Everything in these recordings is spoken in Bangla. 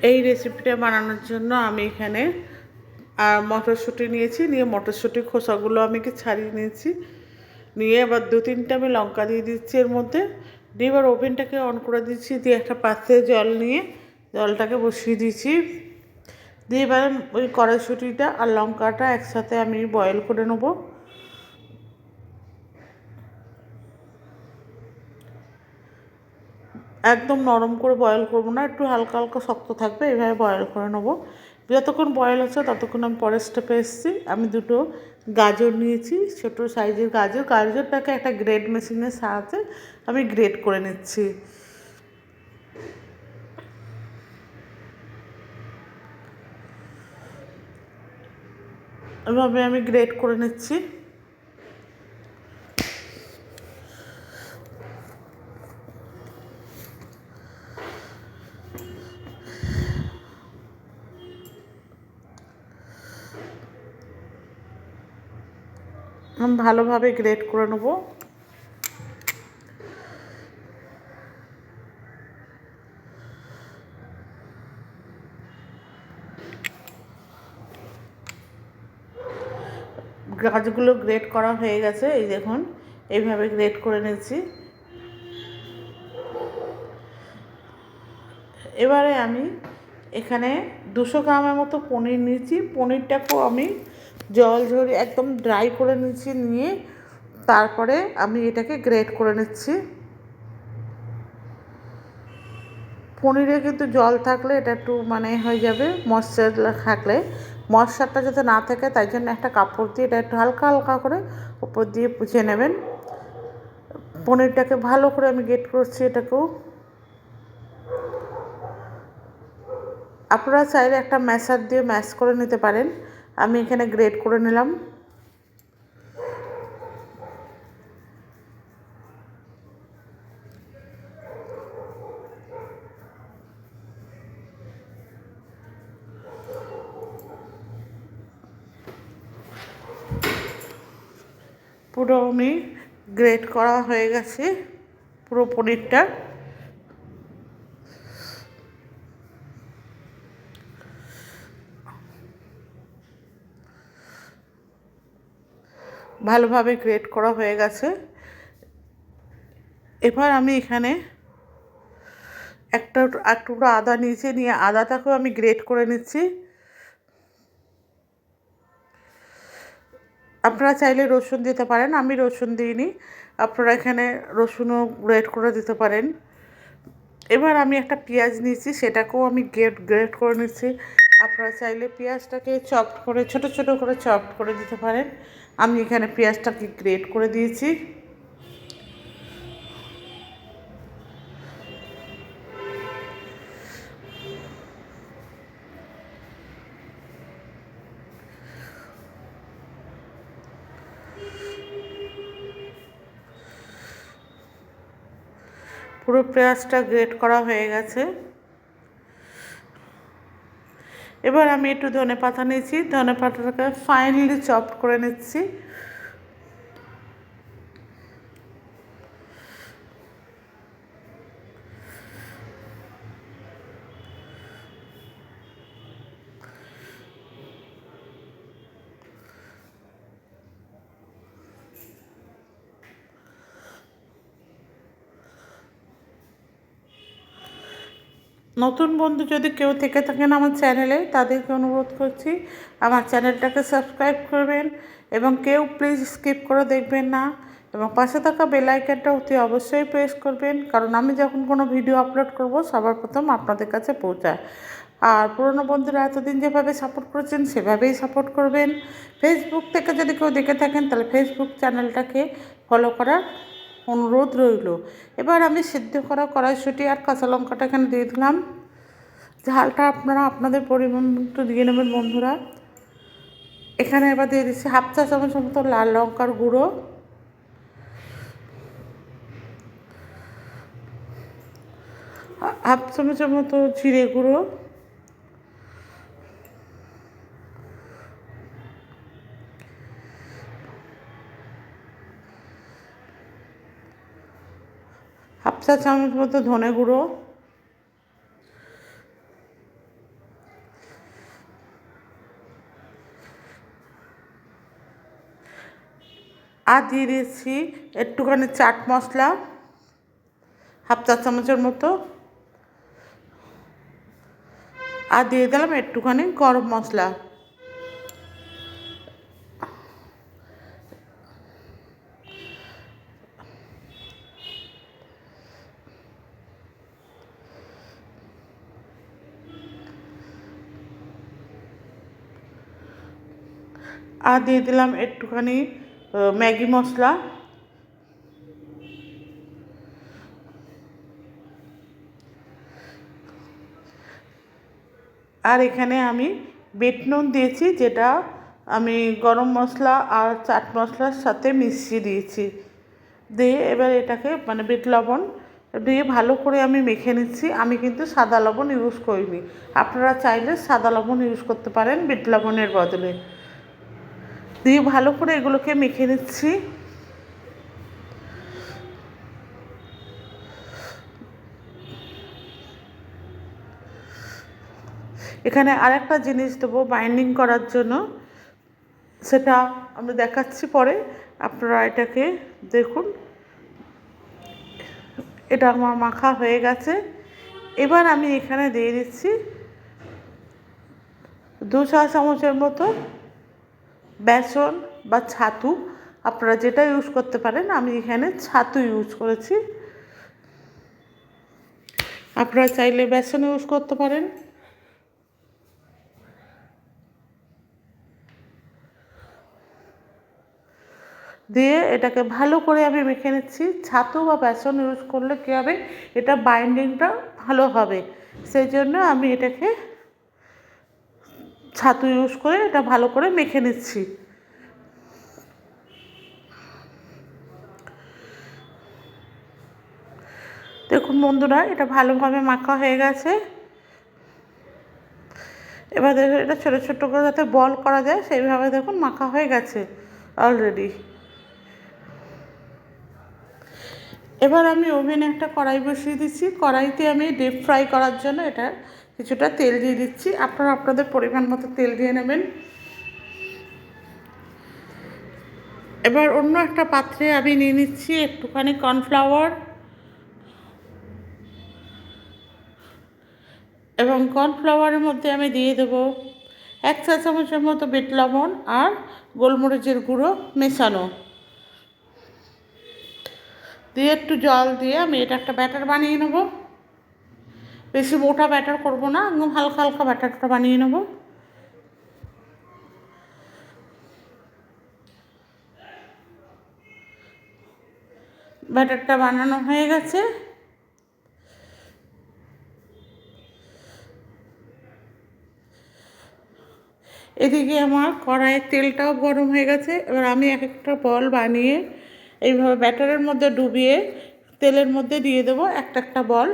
এই রেসিপিটা বানানোর জন্য আমি এখানে মটরশুঁটি নিয়েছি, নিয়ে মটরশুঁটির খোসাগুলো আমি ছাড়িয়ে নিয়েছি, নিয়ে এবার 2-3টে আমি লঙ্কা দিয়ে দিচ্ছি এর মধ্যে, দিয়ে এবার ওভেনটাকে অন করে দিচ্ছি, দিয়ে একটা পাত্রে জল নিয়ে জলটাকে বসিয়ে দিয়েছি, দিয়ে এবার ওই কড়াইশুঁটিটা আর লঙ্কাটা একসাথে আমি বয়েল করে নেবো। একদম নরম করে বয়েল করবো না, একটু হালকা হালকা শক্ত থাকবে, এইভাবে বয়েল করে নেবো। যতক্ষণ বয়েল হচ্ছে ততক্ষণ আমি পরের স্টেপে এসেছি। আমি 2টো গাজর নিয়েছি, ছোটো সাইজের গাজরটাকে একটা গ্রেড মেশিনের সাহায্যে আমি গ্রেড করে নিচ্ছি। এভাবে আমি গ্রেড করে নিচ্ছি। আমি ভালোভাবে গ্রেড করে নেবো। গাছগুলো গ্রেড করা হয়ে গেছে, এই দেখুন এইভাবে গ্রেড করে নিচ্ছি। এবারে আমি এখানে 200 গ্রামের মতো পনির নিয়েছি, পনিরটাকেও আমি জল ঝরিয়ে একদম ড্রাই করে নিচ্ছি, নিয়ে তারপরে আমি এটাকে গ্রেট করে নিচ্ছি। পনিরে কিন্তু জল থাকলে এটা একটু হয়ে যাবে, ময়েশ্চার থাকলে, ময়েশ্চারটা যাতে না থাকে তাই জন্য একটা কাপড় দিয়ে এটা একটু হালকা হালকা করে উপর দিয়ে পুছে নেবেন। পনিরটাকে ভালো করে আমি গ্রেট করছি। এটাকেও আপনারা চাইলে একটা ম্যাশার দিয়ে ম্যাশ করে নিতে পারেন, আমি এখানে গ্রেট করে নিলাম। পুরো আমি গ্রেট করা হয়ে গেছে পুরো পনিরটা। ভালোভাবে গ্রেট করা হয়ে গেছে। এবার আমি এখানে একটা টুকরো আদা নিয়েছি, নিয়ে আদাটাকেও আমি গ্রেট করে নিচ্ছি। আপনারা চাইলে রসুন দিতে পারেন, আমি রসুন দিইনি, আপনারা এখানে রসুনও গ্রেট করে দিতে পারেন। এবার আমি একটা পেঁয়াজ নিয়েছি, সেটাকেও আমি গ্রেট করে নিচ্ছি। আপনারা চাইলে পেঁয়াজটাকে চপড করে ছোট ছোট করে চপড করে দিতে পারেন, আমি এখানে পেঁয়াজটাকে গ্রেট করে দিয়েছি। পুরো পেঁয়াজটা গ্রেট করা হয়ে গেছে। এবার আমি একটু ধনেপাতা নিয়েছি, ধনেপাতাটাকে ফাইনলি চপড করে নিচ্ছি। নতুন বন্ধু যদি কেউ থেকে থাকেন আমার চ্যানেলে, তাদেরকে অনুরোধ করছি আমার চ্যানেলটাকে সাবস্ক্রাইব করবেন, এবং কেউ প্লিজ স্কিপ করে দেখবেন না, এবং পাশে থাকা বেল আইকনটা অতি অবশ্যই প্রেস করবেন, কারণ আমি যখন কোনো ভিডিও আপলোড করব সবার প্রথম আপনাদের কাছে পৌঁছায়। আর পুরনো বন্ধুরা এতদিন যেভাবে সাপোর্ট করেছেন সেভাবেই সাপোর্ট করবেন। ফেসবুক থেকে যদি কেউ দেখে থাকেন তাহলে ফেসবুক চ্যানেলটাকে ফলো করার অনুরোধ রইল। এবার আমি সিদ্ধ করা কড়াইশুঁটি আর কাঁচা লঙ্কাটা এখানে দিয়ে দিলাম। ঝালটা আপনারা আপনাদের পরিমাণ মতো দিয়ে নেবেন বন্ধুরা। এখানে এবার দিয়ে দিচ্ছি 1/2 চা চামচ মতো লাল লঙ্কার গুঁড়ো, 1/2 চামচের মতো জিরে গুঁড়ো, 1/2 চা চামচ মতো ধনে গুঁড়ো, আর দিয়ে দিয়েছি একটুখানি চাট মশলা, হাফ চা চামচের মতো। আর দিয়ে দিলাম একটুখানি গরম মশলা। আর দিয়ে দিলাম একটুখানি ম্যাগি মশলা। আর এখানে আমি বিট নুন দিয়েছি, যেটা আমি গরম মশলা আর চাট মশলার সাথে মিশিয়ে দিয়েছি। দিয়ে এবার এটাকে মানে বিট লবণ দিয়ে ভালো করে আমি মেখে নিচ্ছি। আমি কিন্তু সাদা লবণ ইউজ করিনি, আপনারা চাইলে সাদা লবণ ইউজ করতে পারেন বিট লবণের বদলে। দিয়ে ভালো করে এগুলোকে মেখে নিচ্ছি। এখানে আরেকটা জিনিস দেবো বাইন্ডিং করার জন্য, সেটা আমি দেখাচ্ছি পরে, আপনারা এটাকে দেখুন। এটা আমার মাখা হয়ে গেছে। এবার আমি এখানে দিয়ে দিচ্ছি 2 চা চামচের মতো বেসন বা ছাতু, আপনারা যেটা ইউজ করতে পারেন। আমি এখানে ছাতু ইউজ করেছি, আপনারা চাইলে বেসন ইউজ করতে পারেন। দিয়ে এটাকে ভালো করে আমি মেখে নিচ্ছি। ছাতু বা বেসন ইউজ করলে কী হবে, এটা বাইন্ডিংটা ভালো হবে, সেই জন্য আমি এটাকে ছাতু ইউজ করে এটা ভালো করে মেখে নিচ্ছি। দেখুন বন্ধুরা, এটা ভালোভাবে মাখা হয়ে গেছে। এবার দেখুন এটা ছোটো ছোটো করে যাতে বল করা যায় সেইভাবে দেখুন মাখা হয়ে গেছে অলরেডি। এবার আমি ওভেনে একটা কড়াই বসিয়ে দিচ্ছি। কড়াইতে আমি ডিপ ফ্রাই করার জন্য এটা কিছুটা তেল দিয়ে দিচ্ছি। আপনারা আপনাদের পরিমাণ মতো তেল দিয়ে নেবেন। এবার অন্য একটা পাত্রে আমি নিয়ে নিচ্ছি একটুখানি কর্নফ্লাওয়ার, এবং কর্নফ্লাওয়ারের মধ্যে আমি দিয়ে দেবো 1 চা চামচের মতো বিট লবণ আর গোলমরিচের গুঁড়ো মেশানো। দিয়ে একটু জল দিয়ে আমি এটা একটা ব্যাটার বানিয়ে নেব। বেশি মোটা ব্যাটার করব না, একদম হালকা হালকা ব্যাটারটা বানিয়ে নেব। ব্যাটারটা বানানো হয়ে গেছে। এদিকে আমার কড়াইয়ের তেলটাও গরম হয়ে গেছে। এবার আমি এক একটা বল বানিয়ে এইভাবে ব্যাটারের মধ্যে ডুবিয়ে তেলের মধ্যে দিয়ে দেবো একটা একটা বল।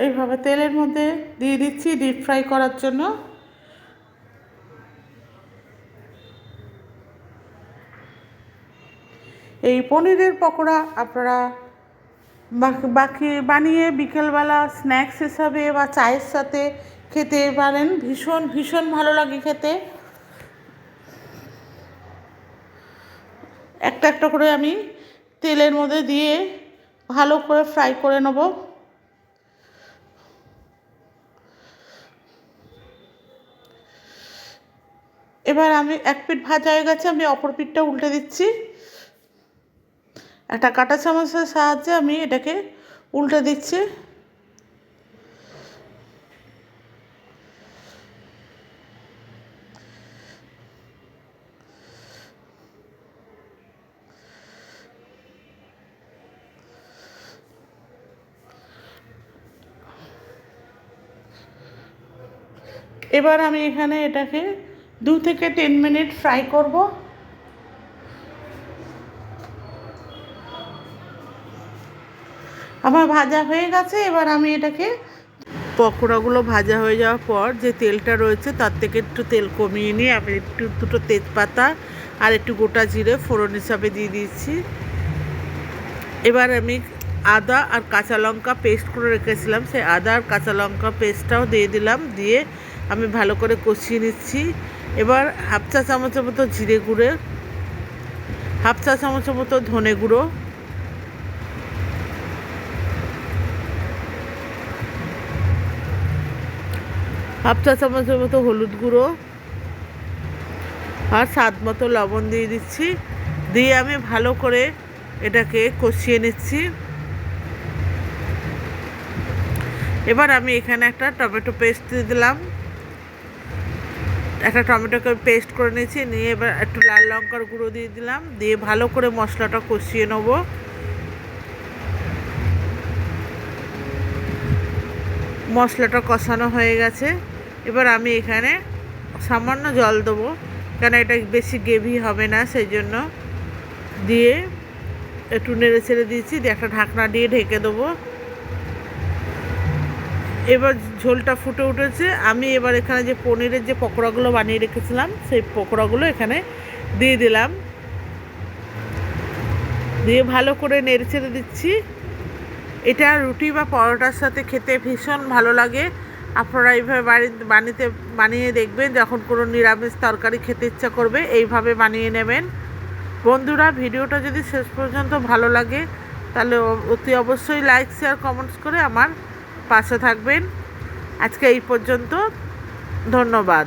এইভাবে তেলের মধ্যে দিয়ে দিচ্ছি ডিপ ফ্রাই করার জন্য। এই পনিরের পকোড়া আপনারা বাকি বানিয়ে বিকেলবেলা স্ন্যাক্স হিসাবে বা চায়ের সাথে খেতে পারেন, ভীষণ ভীষণ ভালো লাগে খেতে। একটা একটা করে আমি তেলের মধ্যে দিয়ে ভালো করে ফ্রাই করে নেব। এবার আমি এক পিঠ ভাজা হয়ে গেছে, আমি অপর পিঠটা উল্টে দিচ্ছি। একটা কাঁটা চামচের সাহায্যে আমি এটাকে উল্টে দিচ্ছি। এবার আমি এখানে এটাকে 2 থেকে 3 মিনিট ফ্রাই করব। আমার ভাজা হয়ে গেছে। এবার আমি এটাকে পকোড়াগুলো ভাজা হয়ে যাওয়ার পর যে তেলটা রয়েছে তার থেকে একটু তেল কমিয়ে নিয়ে আমি দুটো তেজপাতা আর একটু গোটা জিরে ফোড়ন হিসাবে দিয়ে দিয়েছি। এবার আমি আদা আর কাঁচা লঙ্কা পেস্ট করে রেখেছিলাম, সেই আদা আর কাঁচা লঙ্কা পেস্টটাও দিয়ে দিলাম। দিয়ে আমি ভালো করে কষিয়ে নিচ্ছি। এবার হাফ চা চামচের মতো জিরে গুঁড়ো, হাফ চা চামচের মতো ধনে গুঁড়ো, হাফ চা চামচের মতো হলুদ গুঁড়ো আর স্বাদ মতো লবণ দিয়ে দিচ্ছি। দিয়ে আমি ভালো করে এটাকে কষিয়ে নিচ্ছি। এবার আমি এখানে একটা টমেটো পেস্ট দিয়ে দিলাম, একটা টমেটোকে পেস্ট করে নিয়েছি, নিয়ে এবার একটু লাল লঙ্কার গুঁড়ো দিয়ে দিলাম, দিয়ে ভালো করে মশলাটা কষিয়ে নেব। মশলাটা কষানো হয়ে গেছে। এবার আমি এখানে সামান্য জল দেবো, কেন এটা বেশি গ্রেভি হবে না, সেই জন্য দিয়ে একটু নেড়ে ছেড়ে দিয়েছি, দিয়ে একটা ঢাকনা দিয়ে ঢেকে দেবো। এবার ঝোলটা ফুটে উঠেছে। আমি এবার এখানে যে পনিরের যে পকোড়াগুলো বানিয়ে রেখেছিলাম সেই পকোড়াগুলো এখানে দিয়ে দিলাম, দিয়ে ভালো করে নেড়ে ছেড়ে দিচ্ছি। এটা রুটি বা পরোটার সাথে খেতে ভীষণ ভালো লাগে। আপনারা এইভাবে বানিয়ে দেখবেন, যখন কোনো নিরামিষ তরকারি খেতে ইচ্ছা করবে এইভাবে বানিয়ে নেবেন। বন্ধুরা, ভিডিওটা যদি শেষ পর্যন্ত ভালো লাগে তাহলে অতি অবশ্যই লাইক, শেয়ার, কমেন্টস করে আমার পাশে থাকবেন। আজকে এই পর্যন্ত, ধন্যবাদ।